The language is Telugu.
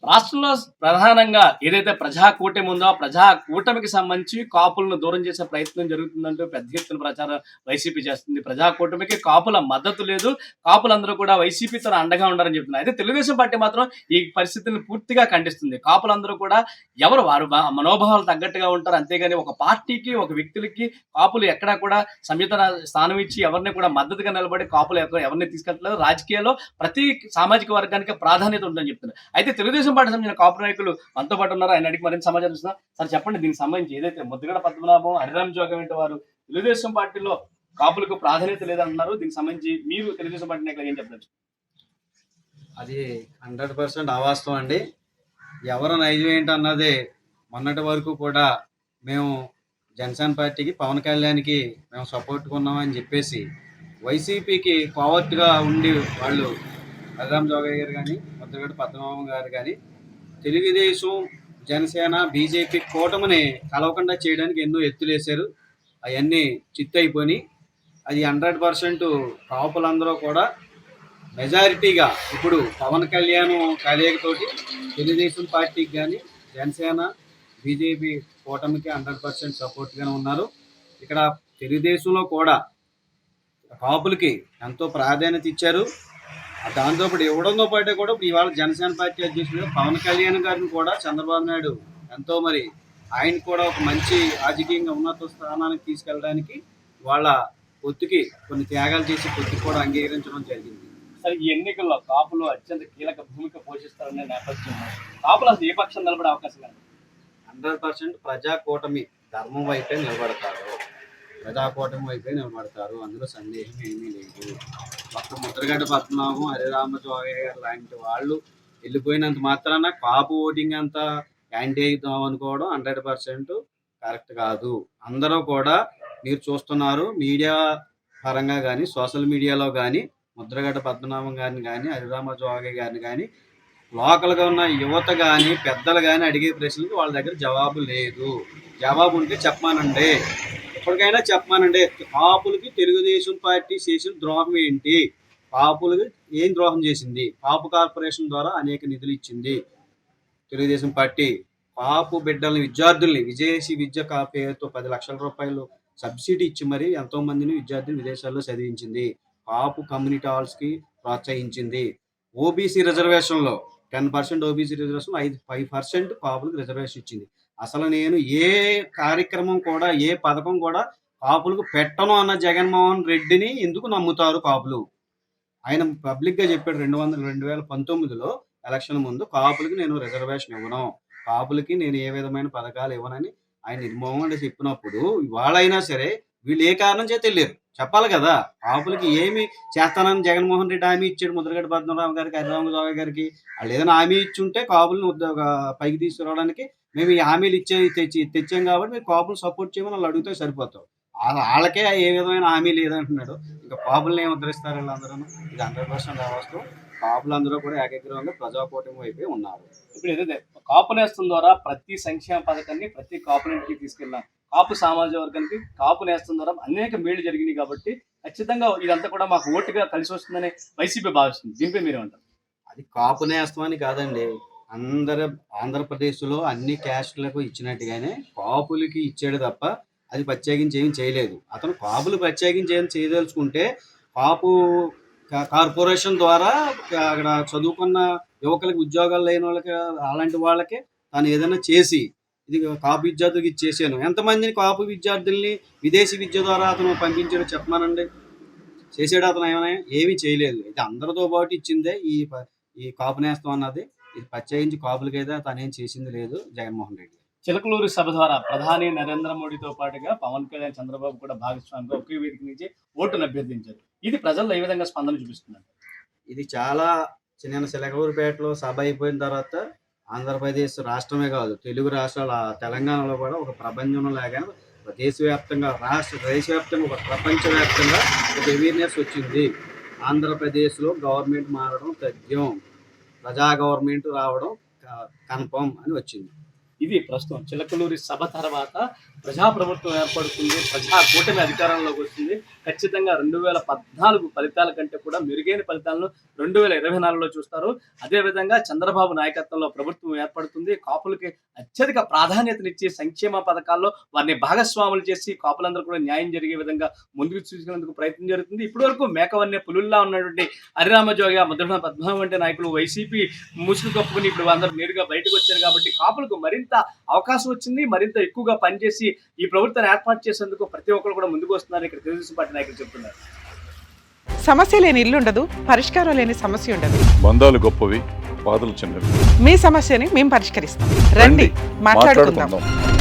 రాష్ట్రంలో ప్రధానంగా ఏదైతే ప్రజా కూటమి ఉందో, ఆ ప్రజా కూటమికి సంబంధించి కాపులను దూరం చేసే ప్రయత్నం జరుగుతుందంటూ పెద్ద ఎత్తున ప్రచారం వైసీపీ చేస్తుంది. ప్రజా కూటమికి కాపుల మద్దతు లేదు. కాపులందరూ కూడా వైసీపీతో అండగా ఉండాలని చెప్తున్నారు. అయితే తెలుగుదేశం పార్టీ మాత్రం ఈ పరిస్థితిని పూర్తిగా ఖండిస్తుంది. కాపులందరూ కూడా ఎవరు వారు మనోభావాలు తగ్గట్టుగా ఉంటారు. అంతేగాని ఒక పార్టీకి, ఒక వ్యక్తులకి కాపులు ఎక్కడా కూడా సంయుత స్థానం ఇచ్చి ఎవరిని కూడా మద్దతుగా నిలబడి కాపులు ఎవరిని తీసుకెళ్ళట్లేదు. రాజకీయాల్లో ప్రతి సామాజిక వర్గానికి ప్రాధాన్యత ఉందని చెప్తున్నారు. అయితే తెలుగుదేశం పార్టీ సంబంధించిన కాపు నాయకులు మనతో పాటు ఉన్నారు. ఆయన అడిగి మరింత సమాచారం ఇస్తున్నాం. సార్ చెప్పండి, దీనికి సంబంధించి ఏదైతే ముద్రగడ పద్మనాభం, హరిరామ్ జోగం వంటి వారు తెలుగుదేశం పార్టీలో కాపులకు ప్రాధాన్యత లేదంటున్నారు. దీనికి సంబంధించి మీరు తెలుగుదేశం పార్టీ నాయకులు ఏం చెప్పచ్చు? అది 100% అవాస్తవం అండి. ఎవరు నైజం ఏంటన్నది మొన్నటి వరకు కూడా మేము జనసేన పార్టీకి, పవన్ కళ్యాణ్కి మేము సపోర్ట్గా ఉన్నామని చెప్పేసి వైసీపీకి ఫార్వర్డ్గా ఉండి వాళ్ళు హరిరామ్ జోగయ్య గారు కానీ, ముద్రగడ పద్మనాభం గారు కానీ తెలుగుదేశం, జనసేన, బీజేపీ కూటమిని కలవకుండా చేయడానికి ఎన్నో ఎత్తులేశారు. అవన్నీ చిత్తయిపోయి అది 100% కాపులందరూ కూడా మెజారిటీగా ఇప్పుడు పవన్ కళ్యాణ్ కలయికతోటి తెలుగుదేశం పార్టీకి కానీ, జనసేన, బీజేపీ కూటమికి 100% సపోర్ట్గానే ఉన్నారు. ఇక్కడ తెలుగుదేశంలో కూడా కాపులకి ఎంతో ప్రాధాన్యత ఇచ్చారు. దాంతో ఇప్పుడు ఇవ్వడంతో పాటు కూడా ఇప్పుడు ఇవాళ జనసేన పార్టీ అధ్యక్షుడు పవన్ కళ్యాణ్ గారిని కూడా చంద్రబాబు నాయుడు ఎంతో ఆయన కూడా ఒక మంచి రాజకీయంగా ఉన్నత స్థానానికి తీసుకెళ్ళడానికి వాళ్ళ పొత్తుకి కొన్ని త్యాగాలు చేసి పొత్తుకి కూడా అంగీకరించడం జరిగింది. సరే, ఈ ఎన్నికల్లో కాపులు అత్యంత కీలక భూమిక పోషిస్తారనే నేపథ్యంలో కాపులు అసలు ఏ పక్షం నిలబడే అవకాశం లేదు? 100% ప్రజాకూటమి ధర్మం వైపే నిలబడతారు. ప్రజాకూటమి వైపే నిలబడతారు. అందులో సందేహం ఏమీ లేదు. ఒక్క ముద్రగడ్డ పద్మనాభం, హరిరామ జోగయ్య గారు లాంటి వాళ్ళు వెళ్ళిపోయినంత మాత్రాన కాపు ఓటింగ్ అంతా యాంటీ అవుతాం అనుకోవడం 100% కరెక్ట్ కాదు. అందరూ కూడా మీరు చూస్తున్నారు, మీడియా పరంగా కానీ, సోషల్ మీడియాలో కానీ ముద్రగడ్డ పద్మనాభం గారిని కానీ, హరిరామ జోగయ్య గారిని కానీ, లోకల్గా ఉన్న యువత కానీ, పెద్దలు కానీ అడిగే ప్రశ్నలకు వాళ్ళ దగ్గర జవాబు లేదు. జవాబు ఉంటే చెప్పమానండి, ఇప్పటికైనా చెప్పమానండి. కాపులకి తెలుగుదేశం పార్టీ చేసిన ద్రోహం ఏంటి? కాపులకి ఏం ద్రోహం చేసింది? కాపు కార్పొరేషన్ ద్వారా అనేక నిధులు ఇచ్చింది తెలుగుదేశం పార్టీ. కాపు బిడ్డల్ని, విద్యార్థుల్ని విదేశీ విద్య పేరుతో 10 లక్షల రూపాయలు సబ్సిడీ ఇచ్చి మరి ఎంతో మందిని విద్యార్థులు విదేశాల్లో చదివించింది. కాపు కమ్యూనిటీ హాల్స్కి ప్రోత్సహించింది. ఓబీసీ రిజర్వేషన్లో 10% ఓబీసీ రిజర్వేషన్, 5% కాపులకు రిజర్వేషన్ ఇచ్చింది. అసలు నేను ఏ కార్యక్రమం కూడా, ఏ పథకం కూడా కాపులకు పెట్టను అన్న జగన్మోహన్ రెడ్డిని ఎందుకు నమ్ముతారు కాపులు? ఆయన పబ్లిక్గా చెప్పాడు 2019లో ఎలక్షన్ ముందు, కాపులకి నేను రిజర్వేషన్ ఇవ్వను, కాపులకి నేను ఏ విధమైన పథకాలు ఇవ్వనని ఆయన నిర్మోహంగా చెప్పినప్పుడు ఇవాళైనా సరే వీళ్ళు ఏ కారణం చేత వెళ్ళారు చెప్పాలి కదా. కాపులకి ఏమి చేస్తానని జగన్మోహన్ రెడ్డి హామీ ఇచ్చాడు ముద్రగడ పద్మనాభం గారికి, హరిరామ జోగయ్య గారికి. వాళ్ళు ఏదైనా హామీ ఇచ్చి ఉంటే కాపులను పైకి తీసుకురావడానికి మేము ఈ హామీలు తెచ్చాం కాబట్టి మీరు కాపులు సపోర్ట్ చేయమని వాళ్ళు అడిగితే సరిపోతాం. వాళ్ళకే ఏ విధమైన హామీ లేదంటున్నాడు. ఇంకా కాపులను ఏమి ఉద్ధరిస్తారు వీళ్ళందరూ? ఇది 100% వాస్తవం. కాపులందరూ కూడా ఏకగ్రీవంగా ప్రజాకూటమి వైపే ఉన్నారు. ఇప్పుడు ఏదైతే కాపు నేస్తం ద్వారా ప్రతి సంక్షేమ పథకాన్ని ప్రతి కాపునికి తీసుకెళ్ళాం, కాపు సామాజిక వర్గానికి కాపు నేస్తం ద్వారా అనేక మేళ్లు జరిగినాయి కాబట్టి ఖచ్చితంగా ఇదంతా కూడా మాకు ఓటుగా కలిసి వస్తుందని వైసీపీ భావిస్తుంది. దీనిపై మీరేమంటారు? అది కాపు నేస్తమని కాదండి, ఆంధ్రప్రదేశ్లో అన్ని క్యాస్టులకు ఇచ్చినట్టుగానే కాపులకి ఇచ్చాడు తప్ప అది ప్రత్యేకించి ఏం చేయలేదు. అతను కాపులు ప్రత్యేకించి ఏం చేయదలుచుకుంటే కాపు కార్పొరేషన్ ద్వారా అక్కడ చదువుకున్న యువకులకి, ఉద్యోగాలు లేని వాళ్ళకి, అలాంటి వాళ్ళకి తను ఏదైనా చేసి ఇది కాపు విద్యార్థులకి ఇచ్చేసాను. ఎంతమందిని కాపు విద్యార్థుల్ని విదేశీ విద్య ద్వారా అతను పంపించాడో చెప్పమానండి. చేసాడు అతను? ఏమీ చేయలేదు. ఇది అందరితో పాటు ఇచ్చిందే ఈ కాపు నేస్తం అన్నది. ఇది ప్రత్యేకించి కాపులకైతే తనేం చేసింది లేదు జగన్మోహన్ రెడ్డి. చిలకలూరు సభ ద్వారా ప్రధాని నరేంద్ర మోడీతో పాటుగా పవన్ కళ్యాణ్, చంద్రబాబు కూడా భాగస్వామిగా ఒకే వేదిక నుంచి ఓటును అభ్యర్థించారు. ఇది ప్రజల్లో ఏ విధంగా స్పందన చూపిస్తున్నారు? ఇది చాలా చిన్న చిలకలూరుపేటలో సభ అయిపోయిన తర్వాత ఆంధ్రప్రదేశ్ రాష్ట్రమే కాదు, తెలుగు రాష్ట్రాల, తెలంగాణలో కూడా ఒక ప్రపంచంలో లాగా దేశవ్యాప్తంగా, దేశవ్యాప్తంగా, ఒక ప్రపంచవ్యాప్తంగా ఒక అవేర్నెస్ వచ్చింది. ఆంధ్రప్రదేశ్లో గవర్నమెంట్ మారడం తథ్యం, ప్రజా గవర్నమెంట్ రావడం కన్ఫర్మ్ అని వచ్చింది. ఇది ప్రస్తుతం చిలకలూరి సభ తర్వాత ప్రజాప్రభుత్వం ఏర్పడుతుంది, ప్రజా కూటమి అధికారంలోకి వస్తుంది. ఖచ్చితంగా 2014 ఫలితాల కంటే కూడా మెరుగైన ఫలితాలను 2024లో చూస్తారు. అదేవిధంగా చంద్రబాబు నాయకత్వంలో ప్రభుత్వం ఏర్పడుతుంది. కాపులకి అత్యధిక ప్రాధాన్యతనిచ్చి సంక్షేమ పథకాల్లో వారిని భాగస్వాములు చేసి కాపులందరూ కూడా న్యాయం జరిగే విధంగా ముందుకు తీసుకునేందుకు ప్రయత్నం జరుగుతుంది. ఇప్పటివరకు మేకవన్య పులుల్లా ఉన్నటువంటి హరిరామజోగి, ముద్రగడ పద్మనాభం వంటి నాయకులు వైసీపీ ముసుగు కప్పుకుని ఇప్పుడు అందరూ నేరుగా బయటకు వచ్చారు కాబట్టి కాపులకు మరింత అవకాశం వచ్చింది. మరింత ఎక్కువగా పనిచేసి ఈ ప్రభుత్వాన్ని ఏర్పాటు చేసేందుకు ప్రతి ఒక్కరు కూడా ముందుకు వస్తున్నారు ఇక్కడ తెలుగుదేశం పార్టీ నాయకులు చెప్తున్నారు. సమస్య లేని ఇల్లు ఉండదు, పరిష్కారం లేని సమస్య ఉండదు. బంధాలు గొప్పవి, బాధలు చిన్నవి. మీ సమస్యని మేము పరిష్కరిస్తాం. రండి, మాట్లాడుకుందాం.